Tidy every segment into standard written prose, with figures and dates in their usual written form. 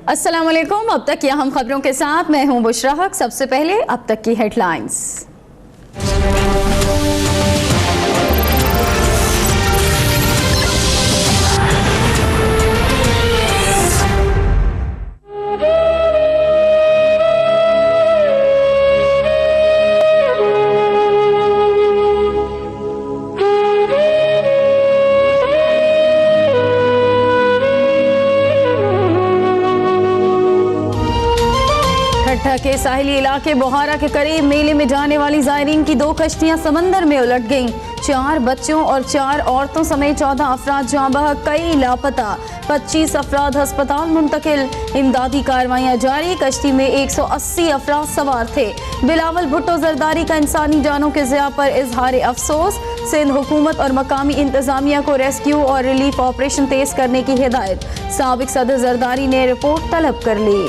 अस्सलाम वालेकुम। अब तक की अहम खबरों के साथ मैं हूं बुशरा हक। सबसे पहले अब तक की हेडलाइंस। के साहिली इलाके बोहारा के करीब मेले में जाने वाली जायरीन की 2 कश्तियां समंदर में उलट गईं। 4 बच्चों और 4 औरतों समेत 14 अफराद जाँ बहक, कई लापता, 25 अफराद अस्पताल मुंतकिल। इमदादी कार्रवाइयां जारी। कश्ती में 180 अफराद सवार थे। बिलावल भुट्टो जरदारी का इंसानी जानों के ज़िया पर इजहार अफसोस। सिंध हुकूमत और मकामी इंतजामिया को रेस्क्यू और रिलीफ ऑपरेशन तेज करने की हिदायत। साबिक सदर जरदारी ने रिपोर्ट तलब कर ली।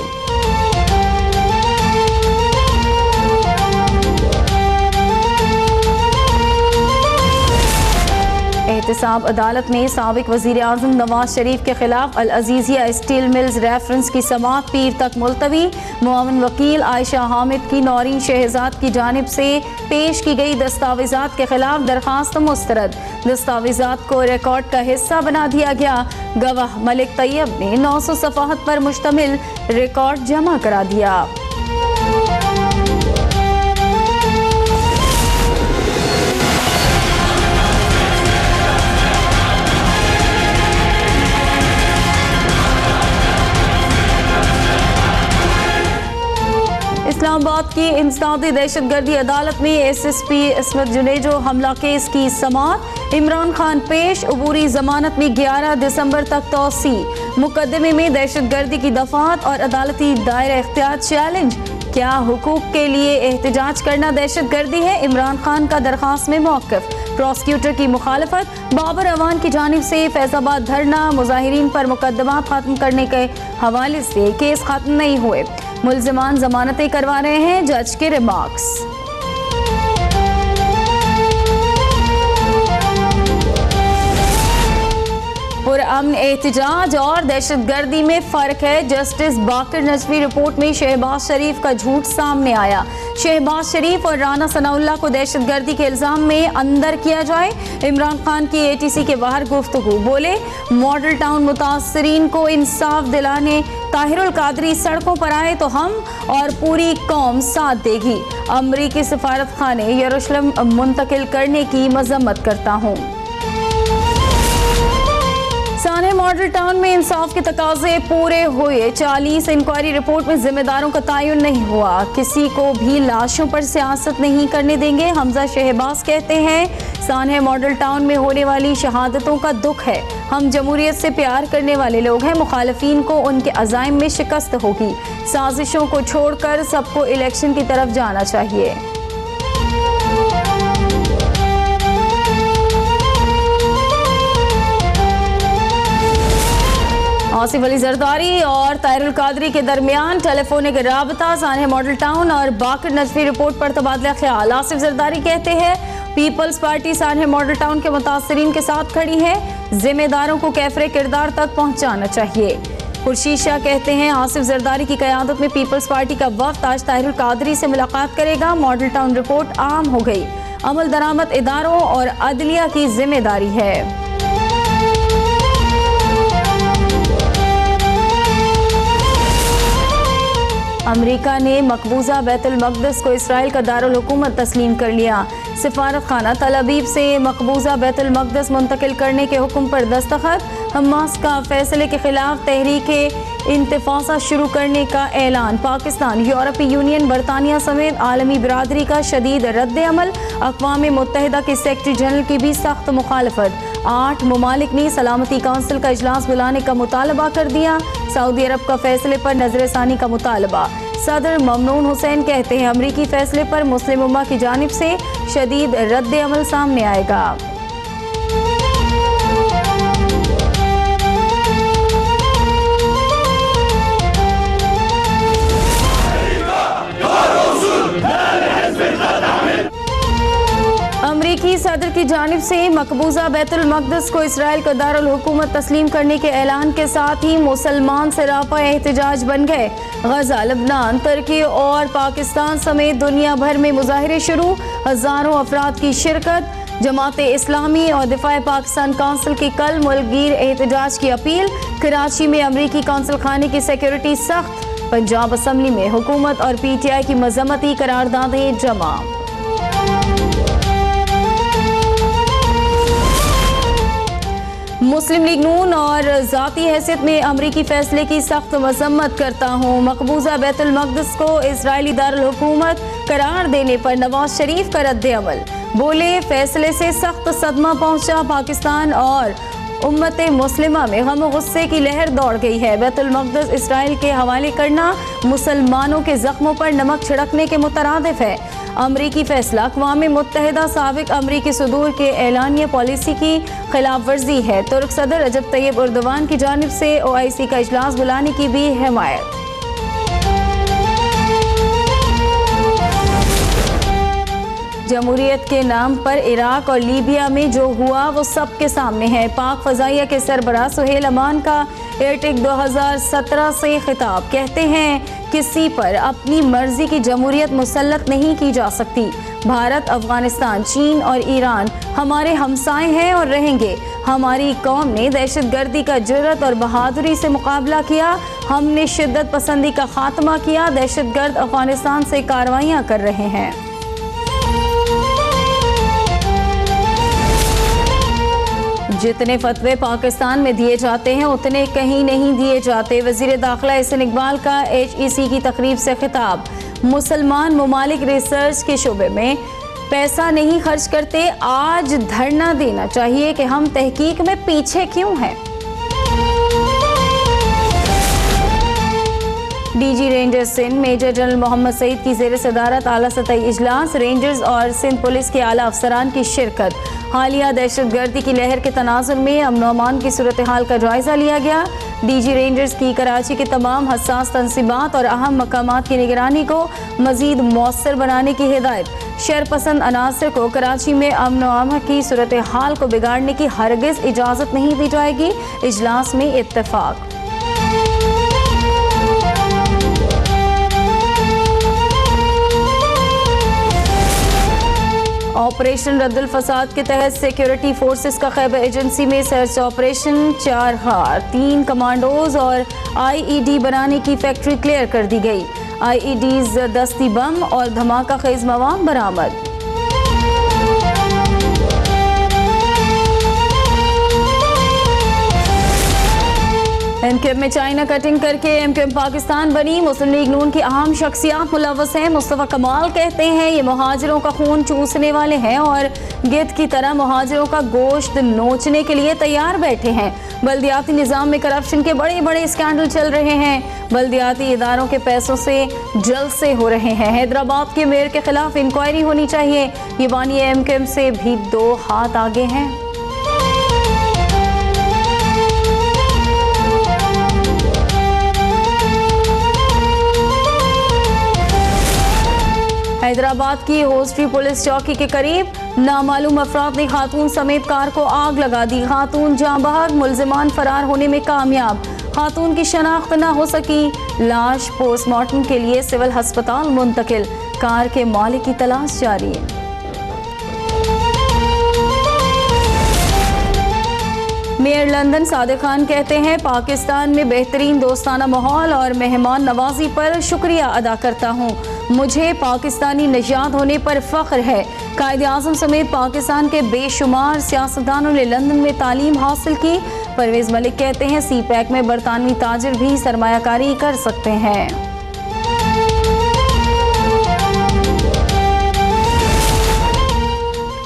एहतसाब अदालत में साबिक वज़ीर आज़म नवाज शरीफ के खिलाफ अल अजीज़िया स्टील मिल्स रेफरेंस की समाअत पीर तक मुलतवी। मुआविन वकील आयशा हामिद की नौरीन शहजाद की जानिब से पेश की गई दस्तावेजात के खिलाफ दरखास्त मुस्तरद। दस्तावेजात को रिकॉर्ड का हिस्सा बना दिया गया। गवाह मलिक तैयब ने 900 सफ़ाहत पर मुश्तमिल रिकॉर्ड जमा करा दिया। इस्लामाबाद की इंसदादी दहशतगर्दी अदालत में SSP इस्मत जुनेजो हमला केस की समाअत। इमरान खान पेश। अबूरी जमानत में 11 दिसंबर तक तौसी। मुकदमे में दहशतगर्दी की दफात और अदालती दायरा इख्तियार चैलेंज। क्या हुकूक के लिए एहतजाज करना दहशतगर्दी है? इमरान खान का दरखास्त में मौक़िफ़। प्रोसिक्यूटर की मुखालफत। बाबर अवान की जानिब से फैजाबाद धरना। मुजाहिरीन पर मुकदमा खत्म करने के हवाले से केस खत्म नहीं हुए। मुल्ज़िमान जमानतें करवा रहे हैं। जज के रिमार्क्स। पुरअमन एहतजाज और दहशतगर्दी में फ़र्क है। जस्टिस बाकर नजवी रिपोर्ट में शहबाज शरीफ का झूठ सामने आया। शहबाज शरीफ और राना सनाउल्लाह को दहशतगर्दी के इल्ज़ाम में अंदर किया जाए। इमरान खान की ATC के बाहर गुफ्तगू। बोले मॉडल टाउन मुतासरीन को इंसाफ दिलाने ताहिरुल कादरी सड़कों पर आए तो हम और पूरी कौम साथ देगी। अमरीकी सफारत खाने यरूशलेम मुंतकिल करने की मजम्मत करता हूँ। साने मॉडल टाउन में इंसाफ के तकाजे पूरे हुए। 40 इंक्वायरी रिपोर्ट में जिम्मेदारों का तयन नहीं हुआ। किसी को भी लाशों पर सियासत नहीं करने देंगे। हमजा शहबाज कहते हैं साने मॉडल टाउन में होने वाली शहादतों का दुख है। हम जमहूरियत से प्यार करने वाले लोग हैं। मुखालिफिन को उनके अज़ाइम में शिकस्त होगी। साजिशों को छोड़कर सबको इलेक्शन की तरफ जाना चाहिए। आसिफ अली जरदारी और ताहिरुल कादरी के दरमियान टेलीफोनिक राबता। सानह मॉडल टाउन और बाकर नजवी रिपोर्ट पर तबादला ख्याल। आसिफ जरदारी कहते हैं पीपल्स पार्टी सानह मॉडल टाउन के मुतासरीन के साथ खड़ी है। जिम्मेदारों को कैफरे किरदार तक पहुंचाना चाहिए। खुर्शीद शाह कहते हैं आसिफ जरदारी की क़यादत में पीपल्स पार्टी का वफ्द आज ताहिरुल कादरी से मुलाकात करेगा। मॉडल टाउन रिपोर्ट आम हो गई। अमल दरामद इदारों और अदलिया की जिम्मेदारी है। अमेरिका ने मकबूजा बैतुल मक़दस को इसराइल का दारुल हुकूमत तस्लीम कर लिया। सिफारत खाना तल अबीब से मकबूजा बैतुल मक़दस मुंतकिल करने के हुक्म पर दस्तखत। हमास का फैसले के खिलाफ तहरीक इंतफासा शुरू करने का ऐलान। पाकिस्तान, यूरोपीय यूनियन, बरतानिया समेत आलमी बिरादरी का शदीद रद्द अमल। अक़वाम मुत्तहिदा के सेक्रेटरी जनरल की भी सख्त मुखालफत। 8 ममालिक ने सलामती काउंसिल का इजलास बुलाने का मुतालबा कर दिया। सऊदी अरब का फैसले पर नजरसानी का मुतालबा। सदर ममनून हुसैन कहते हैं अमरीकी फैसले पर मुस्लिम उम्मा की जानिब से शदीद रद्द अमल सामने आएगा। अमरीकी सदर की जानिब से मकबूजा बैतुल मक़दस को इसराइल का दारुल हुकूमत तस्लीम करने के ऐलान के साथ ही मुसलमान सरापा एहतजाज बन गए। गजा, लबनान, तुर्की और पाकिस्तान समेत दुनिया भर में मुजाहिरे शुरू, हजारों अफराद की शिरकत। जमात इस्लामी और दिफा पाकिस्तान काउंसिल की कल मुल्कगीर एहतजाज की अपील। कराची में अमरीकी काउंसिल खाने की सिक्योरिटी सख्त। पंजाब असम्बली में हुकूमत और PTI की मजम्मती करारदादें जमा। मुस्लिम लीग नून और ज़ाती हैसियत में अमरीकी फैसले की सख्त मजम्मत करता हूँ। मकबूजा बैतुल मक़दस को इजरायली दारुल हुकूमत करार देने पर नवाज शरीफ का रद्द अमल। बोले, फैसले से सख्त सदमा पहुँचा पाकिस्तान और उम्मत मुस्लिमा में गम और गुस्से की लहर दौड़ गई है। बैतुल मक़दस इसराइल के हवाले करना मुसलमानों के जख्मों पर नमक छिड़कने के मुतरादिफ है। अमरीकी फैसला अक़वाम मुत्तहिदा साबिक़ अमरीकी सदूर के एलानिया पॉलिसी की खिलाफ वर्जी है। तुर्क सदर रजब तैयब एर्दोगान की जानिब से OIC का इजलास बुलाने की भी हिमायत। जमहूरियत के नाम पर इराक और लीबिया में जो हुआ वो सबके सामने है। पाक फ़ज़ाइया के सरबराह सुहेल अमान का एयरटेक 2017 से खिताब। कहते हैं किसी पर अपनी मर्जी की जमहूरियत मुसल्लत नहीं की जा सकती। भारत, अफगानिस्तान, चीन और ईरान हमारे हमसाए हैं और रहेंगे। हमारी कौम ने दहशतगर्दी का जुर्रत और बहादुरी से मुकाबला किया। हमने शिद्दत पसंदी का खात्मा किया। दहशतगर्द अफगानिस्तान से कार्रवाइयाँ कर रहे हैं। जितने फतवे पाकिस्तान में दिए जाते हैं उतने कहीं नहीं दिए जाते। वज़ीर दाखिला एहसन इकबाल का HEC की तकरीब से खिताब। मुसलमान ममालिक रिसर्च के शोबे में पैसा नहीं खर्च करते। आज धरना देना चाहिए कि हम तहकीक में पीछे क्यों हैं। DG rangers Sindh major general Mohammad Saeed की ज़ेर सदारत आला सतही इजलास। रेंजर्स और सिंध पुलिस के आला अफसरान की शिरकत। हालिया दहशतगर्दी की लहर के तनाजुर में अमन व अमान की सूरत हाल का जायजा लिया गया। DG रेंजर्स की कराची के तमाम हसास तंसीबात और अहम मकामात की निगरानी को मजीद मौसर बनाने की हिदायत। शरपसंद अनासर को कराची में अमन व अमान की सूरत हाल को बिगाड़ने की हरगिज़ इजाज़त नहीं दी जाएगी। इजलास में इत्तेफाक। ऑपरेशन रद्दुल फसाद के तहत सिक्योरिटी फोर्सेस का खैबर एजेंसी में सर्च ऑपरेशन। 4 हार, 3 कमांडोज और IED बनाने की फैक्ट्री क्लियर कर दी गई। IEDs, दस्ती बम और धमाका खेज मवाद बरामद। MQM में चाइना कटिंग करके MQM पाकिस्तान बनी। मुस्लिम लीग नून की अहम शख्सियात मुलव्वस हैं। मुस्तफ़ा कमाल कहते हैं ये मुहाजिरों का खून चूसने वाले हैं और गिद्ध की तरह मुहाजिरों का गोश्त नोचने के लिए तैयार बैठे हैं। बल्दियाती निज़ाम में करप्शन के बड़े बड़े स्कैंडल चल रहे हैं। बल्दियाती इदारों के पैसों से जलसे हो रहे हैं। हैदराबाद के मेयर के खिलाफ इंक्वायरी होनी चाहिए। ये बानी MQM से भी 2 हाथ आगे हैं। हैदराबाद की होस्ट्री पुलिस चौकी के करीब नामालूम अफराद ने खातून समेत कार को आग लगा दी। खातून जाँ बहक, मुलजिमान फरार होने में कामयाब। खातून की शनाख्त न हो सकी। लाश पोस्टमार्टम के लिए सिविल अस्पताल मुंतकिल। कार के मालिक की तलाश जारी है। मेयर लंदन सादिक खान कहते हैं पाकिस्तान में बेहतरीन दोस्ताना माहौल और मेहमान नवाजी पर शुक्रिया अदा करता हूँ। मुझे पाकिस्तानी नजात होने पर फ़ख्र है। कायदे आज़म समेत पाकिस्तान के बेशुमार सियासतदानों ने लंदन में तालीम हासिल की। परवेज़ मलिक कहते हैं CPEC में बरतानवी ताजिर भी सरमायाकारी कर सकते हैं।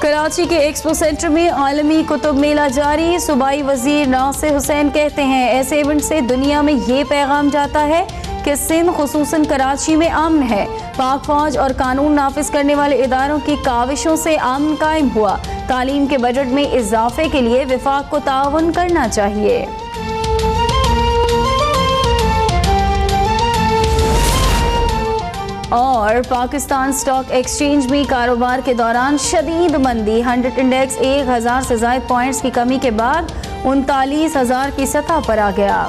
कराची के एक्सपो सेंटर में आलमी कुतुब मेला जारी। सूबाई वजीर नासिर हुसैन कहते हैं ऐसे इवेंट से दुनिया में ये पैगाम जाता है कि सिंध खुसूसन कराची में अमन है। पाक फौज और कानून नाफिज करने वाले इदारों की काविशों से अमन कायम हुआ। तालीम के बजट में इजाफे के लिए विफाक को ताउन करना चाहिए। और पाकिस्तान स्टॉक एक्सचेंज में कारोबार के दौरान शदीद मंदी। 100 इंडेक्स 1000 से ज़ायद पॉइंट्स की कमी के बाद 39,000 की सतह पर आ गया।